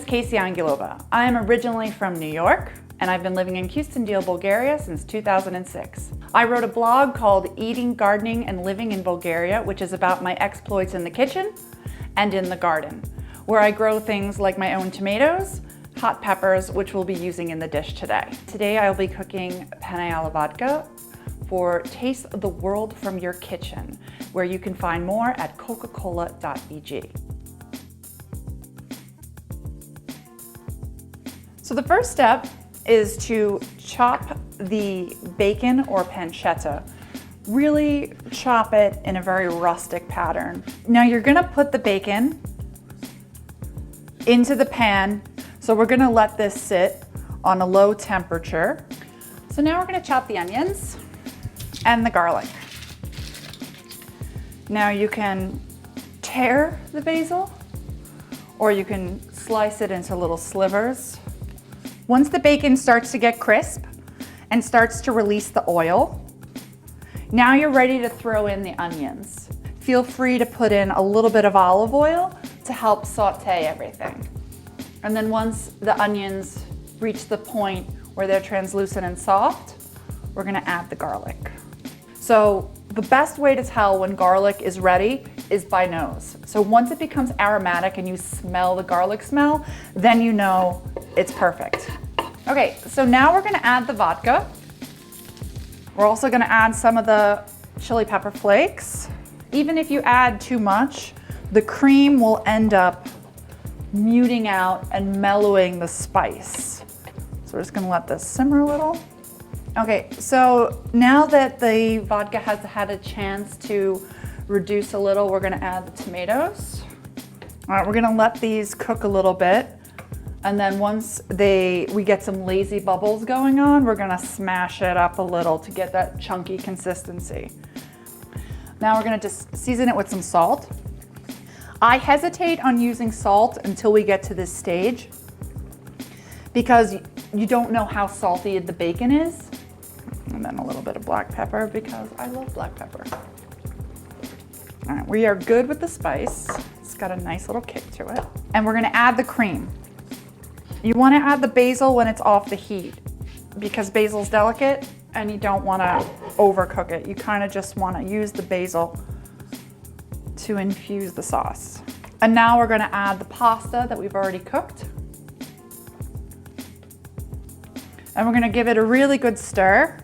Кейsi Ангелova. I am originally from New York, and I've been living in Küstendil, Bulgaria since 2006. I wrote a blog called Eating, Gardening, and Living in Bulgaria, which is about my exploits in the kitchen and in the garden, where I grow things like my own tomatoes, hot peppers, which we'll be using in the dish today. Today I'll be cooking penne alla vodka for Taste the World from Your Kitchen, where you can find more at coca-cola.eg. So the first step is to chop the bacon or pancetta. Really chop it in a very rustic pattern. Now you're gonna put the bacon into the pan. So we're gonna let this sit on a low temperature. So now we're gonna chop the onions and the garlic. Now you can tear the basil or you can slice it into little slivers. Once the bacon starts to get crisp and starts to release the oil, now you're ready to throw in the onions. Feel free to put in a little bit of olive oil to help saute everything. And then once the onions reach the point where they're translucent and soft, we're gonna add the garlic. So the best way to tell when garlic is ready is by nose. So once it becomes aromatic and you smell the garlic smell, then you know it's perfect. Okay, so now we're gonna add the vodka. We're also gonna add some of the chili pepper flakes. Even if you add too much, the cream will end up muting out and mellowing the spice. So we're just gonna let this simmer a little. Okay, so now that the vodka has had a chance to reduce a little, we're gonna add the tomatoes. All right, we're gonna let these cook a little bit. And then once we get some lazy bubbles going on, we're gonna smash it up a little to get that chunky consistency. Now we're gonna just season it with some salt. I hesitate on using salt until we get to this stage because you don't know how salty the bacon is. And then a little bit of black pepper because I love black pepper. All right, we are good with the spice. It's got a nice little kick to it. And we're gonna add the cream. You wanna add the basil when it's off the heat because basil's delicate and you don't wanna overcook it. You kinda just wanna use the basil to infuse the sauce. And now we're gonna add the pasta that we've already cooked. And we're gonna give it a really good stir.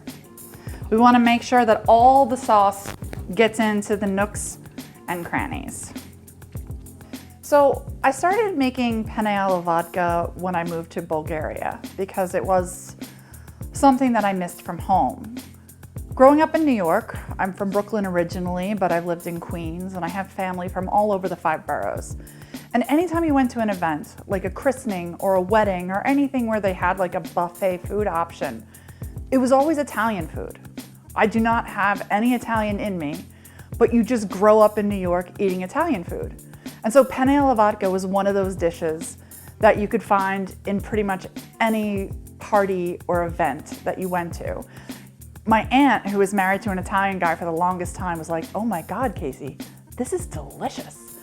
We wanna make sure that all the sauce gets into the nooks and crannies. So I started making penne alla vodka when I moved to Bulgaria because it was something that I missed from home. Growing up in New York, I'm from Brooklyn originally, but I've lived in Queens and I have family from all over the 5 boroughs. And anytime you went to an event, like a christening or a wedding or anything where they had like a buffet food option, it was always Italian food. I do not have any Italian in me, but you just grow up in New York eating Italian food. And so penne alla vodka was one of those dishes that you could find in pretty much any party or event that you went to. My aunt, who was married to an Italian guy for the longest time, was like, oh my God, Casey, this is delicious.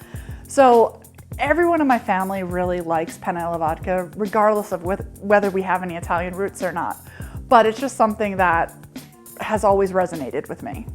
So everyone in my family really likes penne alla vodka, regardless of whether we have any Italian roots or not. But it's just something that has always resonated with me.